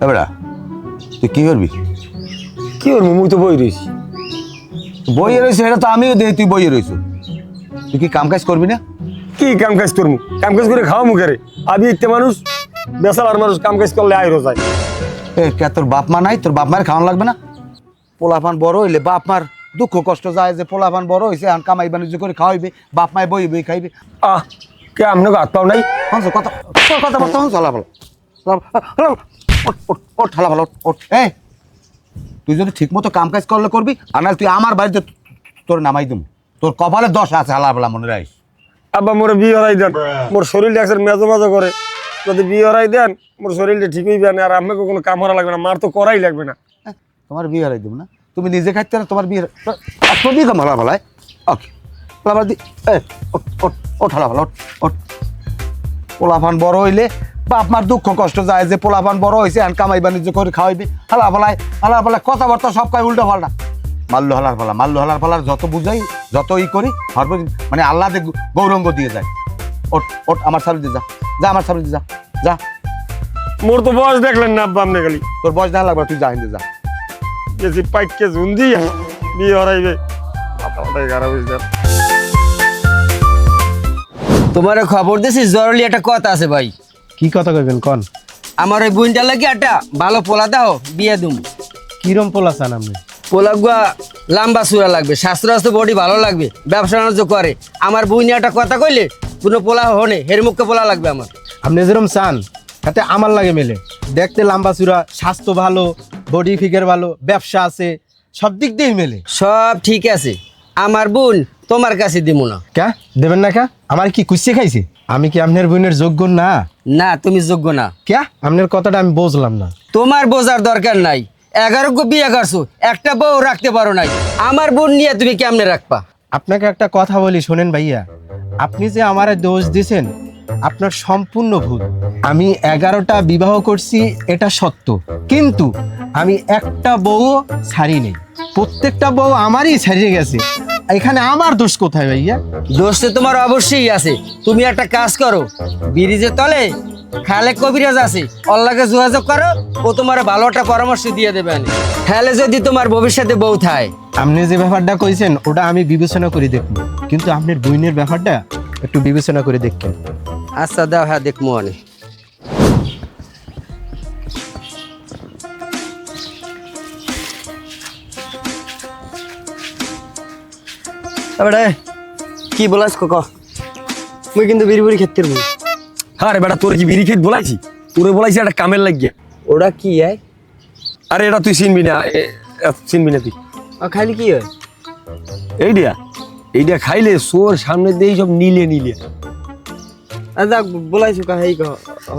এবারা তুই কি করবি? কি করবো? মুই তো বই রয়েছি। বইয়ে রয়েছে, এটা তো আমিও দেখি তুই বইয়ে রয়েছ। তুই কি কাম কাজ করবি না? কি কাম কাজ করবো? কাম কাজ করে খাওয়া মুখে আমি ইত্যে মানুষ, বেসালার মানুষ কাম কাজ করলে আয় রোজায়। কে তোর বাপ মা নাই? তোর বাপ মায়ের খাওয়ানো লাগবে না? পোলাপান বড় হইলে বাপ মার দুঃখ কষ্ট যায় যে পোলাপান বড় হয়েছে, এখন কামাই বাণিজ্য করে খাওয়াইবে, বাপ মায় বই বই খাইবে। কে আপনাকে হাত পাও নাই? কথা কথা বলতে চলা ভালো ওঠ ঠালা ভালো ওঠ। এই তুই যদি ঠিক মতো কাম কাজ করলে করবি, আর নাহলে তুই আমার বাড়িতে তোর নামাই দেবো। তোর কপালে 10 আছে, হালা ভালা মনে রাখিস। আব্বা মোরে বিয়ে হরাই দেন, মোর শরীরটা একসাথে মেজো মেজো করে। যদি বিয়ে হরাই দেন মোর শরীরটা ঠিক হইবে না, আর আপনাকে কোনো কাম করা লাগবে না, মার তো করাই লাগবে না। তোমার বিয়ে হারাই দেবো না? তুমি নিজে খাইতে না, তোমার বিয়ে দিয়ে কাম হালা ভালাই। ওকে ও ঠালা ভালো ওঠ। পোলাপান বড় হইলে বাপ মার দুঃখ কষ্ট যায় যে পোলাপান বড় হয়েছে, এখন কামাই বাণিজ্য করে খাওয়াইবে। হালা ভালাই কথাবার্তা সব কয় উল্টো পাল্টা। মাল্লু হালার ফালার যত বুঝাই, যত ই করি, মানে আল্লাহ গৌরঙ্গ দিয়ে যায়। ওঠ আমার সামনে দিয়ে যা আমার সামনে দিয়ে যা। মোর তো বয়স দেখলেন না আব্বা, আপনি খালি তোর বয়স না লাগবে, তুই যা হিন্দে যা। বেশি পাইকে ঝুন্দি বিয়ে হরাইবে। খারাপ হয়েছে। তোমার খবর দিছি, জরুরি একটা কথা আছে ভাই। কি কথা কইবেন কন? আমার ওই বোনটা লাগে একটা ভালো পোলা দাও, বিয়ে দুম। কিরম পোলা চান আপনি? পোলাগুয়া লম্বা চূড়া লাগবে, স্বাস্থ্য বডি ভালো লাগবে, ব্যবসা বাণিজ্য করে। আমার বোন একটা কথা কইলে কোনো পোলা হনে হের মুখে পোলা লাগবে আমার। আপনি যেরকম চান তাতে আমার লাগে মেলে। দেখতে লম্বা চূড়া, স্বাস্থ্য ভালো, বডি ফিগার ভালো, ব্যবসা আছে, সব দিক দিয়েই মেলে। সব ঠিক আছে, আমার বোন তোমার কাছে দিব না। কে দেবেন না? কে আমার কি কুচিয়ে খাইছে? আমি কি আপনার বোনের যোগ্য না? না, তুমি যোগ্য না। কে? আপনার কথাটা আমি বুঝলাম না। তোমার বোঝার দরকার নাই। 11 গো বিয়ে করছো, একটা বউ রাখতে পারো নাই। আমার বোন নিয়ে তুমি কেমনে রাখবা? আপনাকে একটা কথা বলি শোনেন ভাইয়া, আপনি যে আমারে দোষ দিছেন আপনার সম্পূর্ণ ভুল। আমি 11টা বিবাহ করছি, এটা সত্য, কিন্তু আমি একটা বউ ছাড়ি নেই। প্রত্যেকটা বউ আমারই ছাড়িয়ে গেছে। এখানে আমার দোষ কোথায় ভাইয়া? দোষ তো তোমার অবশ্যই আছে। তুমি একটা কাজ করো, ব্রিজের তলে খালেক কবিরাজ আছে, অল্লাহকে যোগাযোগ করো, ও তোমার ভালো একটা পরামর্শ দিয়ে দেবেন। হ্যালে যদি তোমার ভবিষ্যতে বউ থায়। আপনি যে ব্যাপারটা কইছেন ওটা আমি বিবেচনা করে দেখব, কিন্তু আপনার বইনের ব্যাপারটা একটু বিবেচনা করে দেখবেন। আচ্ছা দাও, হ্যাঁ দেখবো অনেক। এবারে কি বলাস কক? মুই কিন্তু বিড়ি বুড়ি খেতে পারবো। হ্যাঁ রে বেটা, তোর কি বিড়ি খেত বলাইছি? তোরে বলাইছি একটা কামের লাগিয়া। ওরা কি হয়? আরে এটা তুই চিনবি না, চিনবি না তুই। খাইলে কি হয়? এইটা খাইলে সোর সামনে দিয়ে সব নীলে নীলে। আচ্ছা বলাইছো কা হেই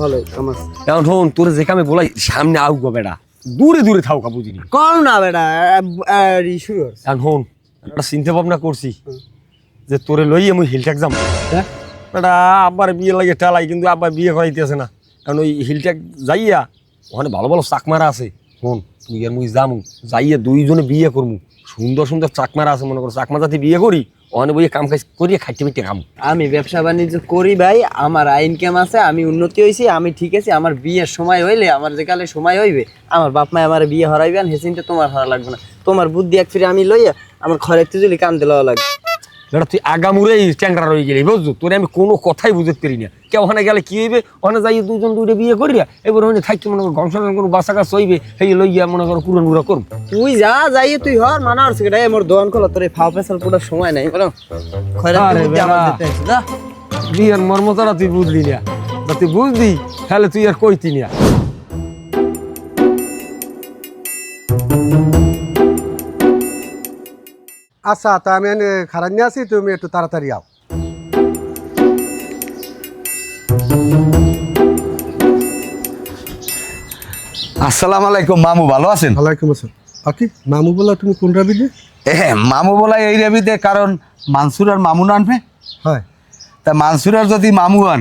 হলো আমার। এখন শোন, তোর যে কামে বলাই সামনে আউ গো বেটা, দূরে দূরে থাও কা বুঝিনি। কম না বেটা, শুরু হচ্ছে। এখন শোন, একটা চিন্তা ভাবনা করছি যে তোরে লইয়ে আমি হিলট্যাক যাম। হ্যাঁ বেটা আব্বার বিয়ে লাগে টালাই, কিন্তু আব্বার বিয়ে করাইতেছে না। কারণ ওই হিলট্যাক যাইয়া ওখানে ভালো ভালো চাকমারা আছে। শোন, তুই আর মুই যামু, যাইয়া দুইজনে বিয়ে করমু। সুন্দর সুন্দর চাকমারা আছে, মনে করো চাকমা জাতি বিয়ে করি, ওখানে বইয়ে কাম কাজ করিয়ে খাইতে মিটে খাম। আমি ব্যবসা বাণিজ্য করি ভাই, আমার ইনকাম আছে, আমি উন্নতি হয়েছি, আমি ঠিক আছে। আমার বিয়ের সময় হইলে, আমার যে কালে সময় হইবে, আমার বাপ মা আমার বিয়ে হরাইবেন, হেসিনটা তোমার হরা লাগবে না। তোমার বুদ্ধি এক ফিরে আমি লইয়া আমার খরের তুজুলি কান দিলেও লাগবে। বেটা তুই আগামুরেই চ্যাংরা রয়ে গেলি, বুঝছো? তোরে আমি কোনো কথাই বুঝতে পারি না। কেউ ওখানে গেলে কি হইবে, ওখানে যাই দুজন দুইটা বিয়ে করিয়া এবার ওখানে থাকতে মনে করো গংসন কোনো বাসা কাজ হইবে, সেই লইয়া মনে করো পুরান পুরা করবো। তুই যা যাই তুই হর মানা হচ্ছে এটা মোর দোকান খোলা, তোর ফাও পেছাল পুরো সময় নাই বলো। বিয়ের মর্মতারা তুই বুঝলি না, তুই বুঝলি তাহলে তুই আর কইতি না। আচ্ছা, তা আমি খারাপ নিয়ে আসি, তুমি একটু তাড়াতাড়ি আও। আসসালামু আলাইকুম মামু, ভালো আছেন? ওয়ালাইকুম আসসালাম। আকি মামু বলা তুমি কোন রাবিদে? মামু বলাই এই রেবিতে, কারণ মানসুর আর মামুন আনবে। হয় তা মানসুর আর যদি মামু আন,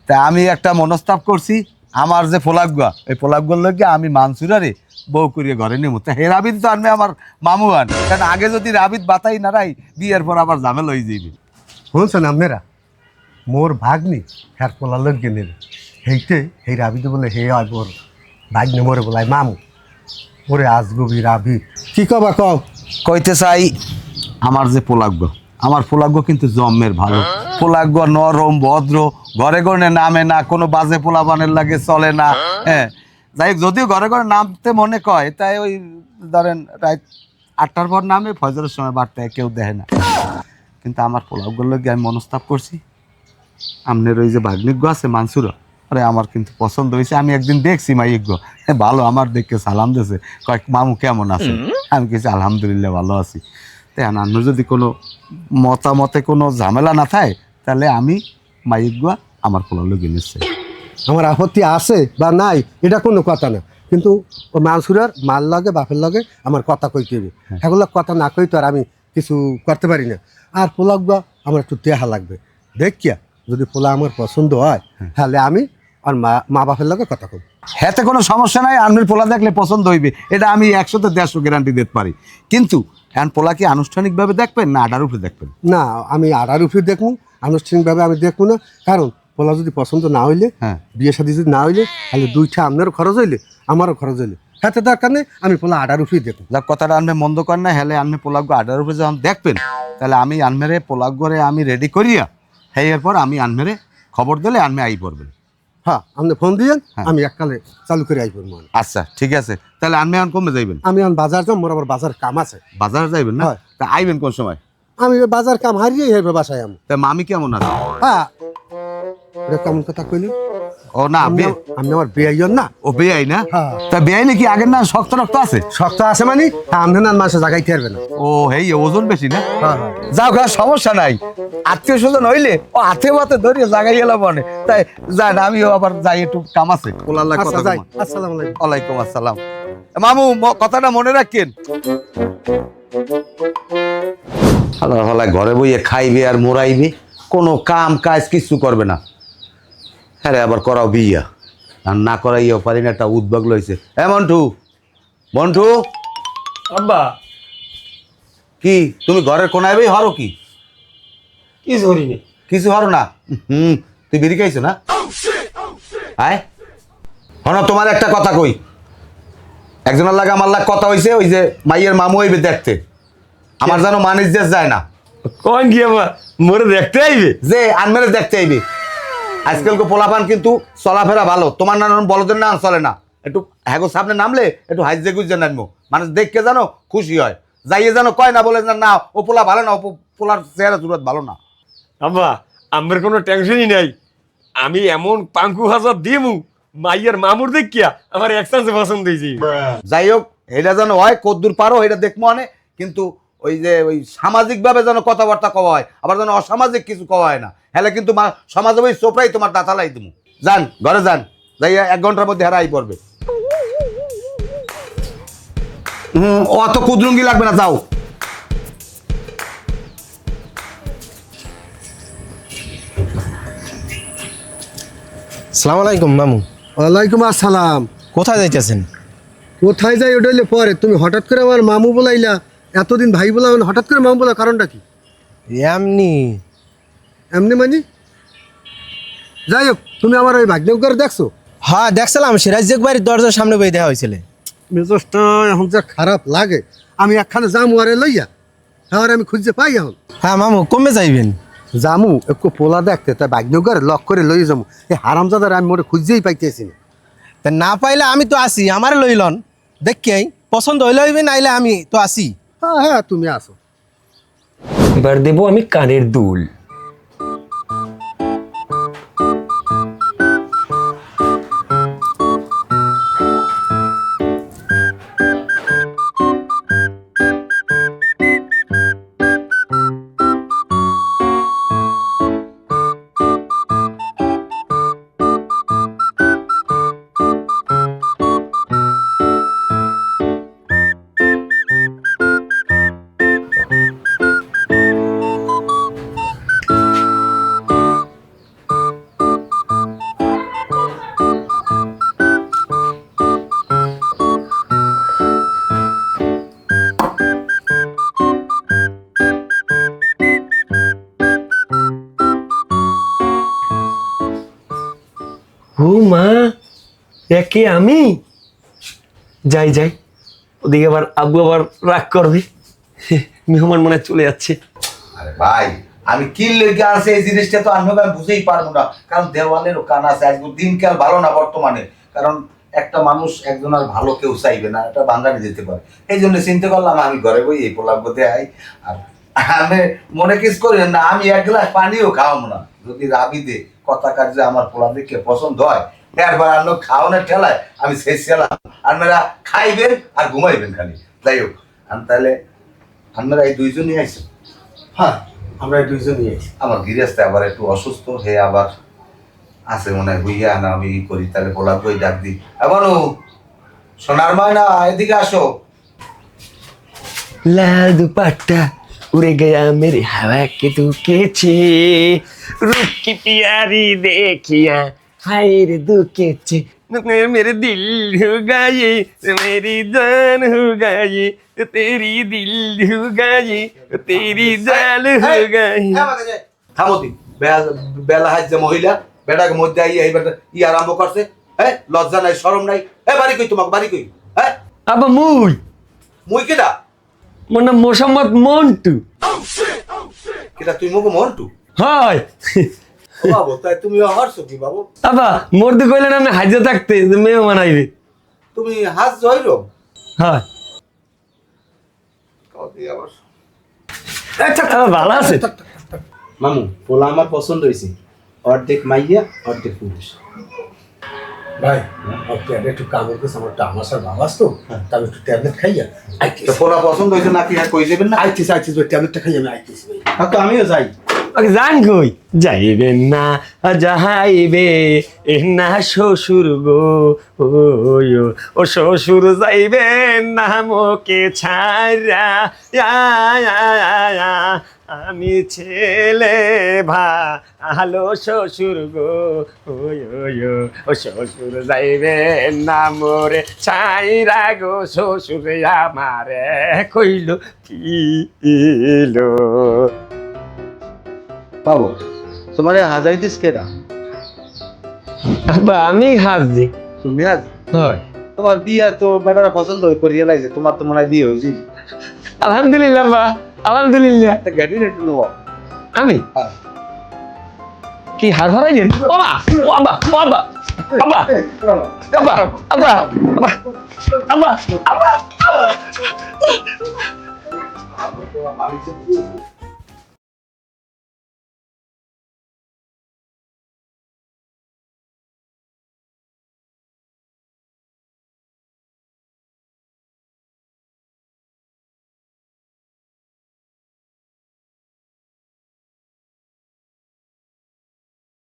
তা আমি একটা মনস্তাপ করছি, আমার যে পোলাগুয়া, এই পোলাগুয়ার লোক আমি মানসুরারে বউ করিয়ে ঘরে নেব। তা হে রাবিদ তো আনবে আমার মামু আন, কারণ আগে যদি রাবিদ বাতাই নাড়াই, বিয়ের পর আবার ঝামেলা হয়ে যাবে। শুনছেন আপনারা, মোর ভাগ্নি হ্যার পোলা লোক গেলে হেইতে হেই রাবিদে বলে হে আয় বড় ভাগ্য মরে বলাই মামু ওরে আজগবি রাবি কি কবা কও কইতে চাই আমার যে পোলাগ্য আমার পোলাগ্য কিন্তু জন্মের ভালো পোলাগ্য নরম ভদ্র ঘরে ঘরে নামে না কোনো বাজে পোলাপানের লাগে চলে না হ্যাঁ যাই হোক যদিও ঘরে ঘরে নামতে মনে কয় তাই ওই ধরেন রাত 8টার পর নামে ফজরের সময় বাড়তে কেউ দেখে না কিন্তু আমার পোলাগ্যর লোক আমি মনস্তাপ করছি আমনের ওই যে ভাগ্নিজ্ঞ আছে মানসুর আরে আমার কিন্তু পছন্দ হয়েছে আমি একদিন দেখছি মাইজ্ঞ ভালো আমার দেখে সালাম দিয়েছে কয়েক মামু কেমন আছে আমি কিছু আলহামদুলিল্লাহ ভালো আছি তাই অন্য যদি কোনো মতামতে কোনো ঝামেলা না থাকে তাহলে আমি মাইজ্ঞ আমার পোলার লোক এনেছে আমার আপত্তি আছে বা নাই এটা কোনো কথা না কিন্তু ও মানসুরার মাল লাগে বাপের লাগে আমার কথা কইতে হবে এগুলো কথা না কই তো আর আমি কিছু করতে পারি না আর পোলাগুয়া আমার একটু দেহা লাগবে দেখিয়া যদি পোলা আমার পছন্দ হয় তাহলে আমি আর মা বাপের লাগে কথা কই হেতে কোনো সমস্যা নাই আনমির পোলা দেখলে পছন্দ হইবে এটা আমি 100-150 গ্যারান্টি দিতে পারি কিন্তু এখন পোলা কি আনুষ্ঠানিকভাবে দেখবেন না আডার উপরে দেখবেন না আমি আড়ার উপরে দেখবো আনুষ্ঠানিকভাবে আমি দেখবো না কারণ পোলা যদি পছন্দ না হইলে বিয়ে শাদী যদি না হইলে তাহলে দুইটা আপনারও খরচ হইলে আমারও খরচ হইলে হাতে দরকার নেই আমি পোলা আডার উপরেই দেখবো যা কথাটা আনবে মন্দ কর না হেলে আনমে পোলাগ্য আডার উপরে যখন দেখবেন তাহলে আমি আনমেরে পোলাগ্যরে আমি রেডি করিয়া হ্যাঁ এরপর আমি আনমেরে খবর দিলে আনমে আই পড়বেন হ্যাঁ আপনি ফোন দিয়েন আমি এককালে চালু করে আইব আচ্ছা ঠিক আছে তাহলে আনমে এখন কমে যাইবেন আমি এখন বাজার যাম মোর আবার বাজার কাম আছে বাজার যাইবেন না হয়। তা আইবেন কোন সময় আমি বাজার কাম হারিয়ে হেবে বাসায় আমি তা মামি কেমন আছে হ্যাঁ এটা কেমন কথা কইলি ও না আমি আমার বেআইন না ও বেআই না হ্যাঁ। তা বেআই নাকি আগের না শক্ত রক্ত আছে শক্ত আছে মানে আমনে না মাসে জাগাইতে পারবে না ও হেই ওজন বেশি না হ্যাঁ যাও গা সমস্যা নাই আত্মীয় স্বজন হইলে ও হাতে মাতে ধরিয়ে জাগাই গেলাম মনে তাই যাই না আমিও আবার যাই একটু কাম আছে পোলাল্লাহ আচ্ছা কথা যাই কমা। আসসালামু আলাইকুম ওয়ালাইকুম আসসালাম মামু কথাটা মনে রাখেন হালার হালায় ঘরে বইয়ে খাইবে আর মোরাইবে কোনো কাম কাজ কিছু করবে না হ্যাঁ রে, আবার করাও বিয়া আর না করাইও পারি না একটা উদ্যোগ লইছে মন্টু মন্টু আব্বা কি তুমি ঘরের কোনায় বই হরো কি কি ধরিনি কিছু হরো না তুই বেরিয়ে খাইছো না আয় হনো তোমার একটা কথা কই একজনের লাগে আমার লাগ কথা হইছে ওই যে মাইয়ের মামু হইবে দেখতে আমার যেন মানিস যায় না কোন কি আব্বা মোরে দেখতে আইবে যে আনমেরে দেখতে আইবে আজকালকে পোলাপান কিন্তু চলাফেরা ভালো তোমার নানান বলদের না চলে না একটু হ্যাগো সামনে নামলে একটু হাইজে গুজে নামবো মানুষ দেখকে জানো খুশি হয় যাইয়ে জানো কয় না বলে না ও পোলা ভালো না ও পোলার চেহারা জুরত ভালো না আব্বা আমার কোনো টেনশনই নাই আমি এমন পাঙ্কু হাজার দিমু মাইয়ের মামুর দেখিয়া আমার একসাথে পছন্দ হয়েছে যাই হোক এটা যেন হয় কদ্দূর পারো এটা দেখবো অনে কিন্তু ওই যে ওই সামাজিকভাবে যেন কথাবার্তা কওয়া হয় আবার যেন অসামাজিক কিছু কওয়া হয় না হলে কিন্তু সমাজে ওই চোপড়াই তোমার দাঁতালাই দিমু যান ঘরে যান যাই 1 ঘন্টার মধ্যে হারাই পড়বে অত কুদরুঙ্গি লাগবে না যাও আসসালামু আলাইকুম মামু ওয়ালাইকুম আসসালাম কোথায় যাইতেছেন কোথায় যাই ওটা হইলে পরে তুমি হঠাৎ করে আমার মামু বলাইলা এতদিন ভাই বলা হঠাৎ করে মামু বলার কারণটা কি এমনি এমনি মানে যাই হোক তুমি আমার ওই ভাগ্যকর দেখছো হ্যাঁ দেখছিলাম সিরাজেক বাড়ির দরজার সামনে বই দেখা হয়েছিল মেজাজটা এখন যা খারাপ লাগে আমি একখানে যামু আরে লইয়া হ্যাঁ আমি খুঁজতে পাই এখন হ্যাঁ মামু কমে যাইবেন জামু একটু পোলা দেখতে তাই ভাগ্যকর লক করে লই যাবো এই হারামজাদার আমি মোটে খুঁজতেই পাইতেছি না তা না পাইলে আমি তো আসি আমারে লইলন দেখেই পছন্দ হইলে হইবে নাইলে আমি তো আসি হ্যাঁ হ্যাঁ তুমি আসো এবার দেবো আমি কানের দুল ও মা একে আমি যাই যাই, ওদিকে আবার আব্বু আবার রাগ করবে, মেহমান মনে হয় চলে যাচ্ছে। আরে ভাই, আমি কি লেগে আছে এই জিনিসটা তো আমি বুঝেই পারবো না, কারণ দেওয়ালেরও কান আছে। আজকে দিনকাল ভালো না বর্তমানে, কারণ একটা মানুষ একজন আর ভালো কেউ চাইবে না, এটা বাঙালি যেতে পারে। এই জন্য চিন্তা করলাম আমি ঘরে বই এই পোলাপ বোধে আই। আর আমি মনে কিছু করি না, আমি এক গ্লাস পানিও খাওয়াবো না যদি রাবি দে কথা কাজে আমার পোলা দেখে পছন্দ হয়। এরপর আনো খাওয়ানোর ঠেলায় আমি শেষ ছিলাম, আপনারা খাইবেন আর ঘুমাইবেন খালি। যাই হোক, আমি তাহলে আপনারা এই দুইজনই আইসেন। হ্যাঁ, আমরা এই দুইজনই আছি। আমার গৃহস্থে আবার একটু অসুস্থ হে আবার আছে মনে হয় বুঝিয়া না, আমি ই করি তাহলে পোলা বই ডাক দিই। এমনও সোনার ময়না এদিকে আসো। लाल दुपट्टा उड़ गया मेरे हवा के दुखेचे, रूप की प्यारी देखिया हाय रे दुखेचे, मेरे दिल हो गए मेरी जान हो गई, तेरी दिल हो गई तेरी जान हो गई। থামতি বেলা হাজ যে মহিলা বেটাকে মধ্যে আইয়া এই বেটা ই আরম্ভ করছে। হ্যাঁ, লজ্জা নাই শরম নাই। বাড়ি কই তোমাকে, বাড়ি কই? হ্যাঁ, अब मुई মুই কেডা? मोर नाम मोहम्मद मंटू। কেডা তুই মুখ মন্টু? हाय ও বাবু, তাই তুমি হরছো কি বাবু? अब मोर तो कइले ना हाजे থাকতে মেয়ে বানাইবে। তুমি হাজ জয়রো? हाय কদি আবার ভালো আছে। মামু, পোলা আমার পছন্দ হয়েছে, অর্ধেক মাইয়া অর্ধেক পুরুষ। ভাই, একটু কামড় করছে, আমার টামাশার বাবাস তো, তবে একটু ট্যাবলেট খাইয়া তো পোলা পছন্দ হয়েছে নাকি? হ্যাঁ, কই যাবেন না? আইতেছি ভাই, ট্যাবলেটটা খাইয়া আমি আইতেছি ভাই। হ্যাঁ, তো আমিও যাই। ওকে জান কই যাইবে না যাহাইবে এ না শ্বশুর গো, ও শ্বশুর যাইবে না মোকে ছাড়া, আমি ছেলে ভালো শ্বশুর গো, ও শ্বশুর যাইবে না মোরে ছাইরা গো, শ্বশুর আমারে কইল কিলো। বাবু, তোমার হাজাইতিস কেডা? আব্বা আমি হাসছি। তুমি আজ হয় তোমার বিয়া তো বেটারা পছন্দ করিয়া লাইছে, তোমার তো মনে হয় বিয়ে হয়েছে। আলহামদুলিল্লাহ বা আলহামদুলিল্লাহ। একটা গাড়ি একটু নেবো। আমি কি হার হারাই দিন বাবা বাবা বাবা বাবা বাবা বাবা বাবা বাবা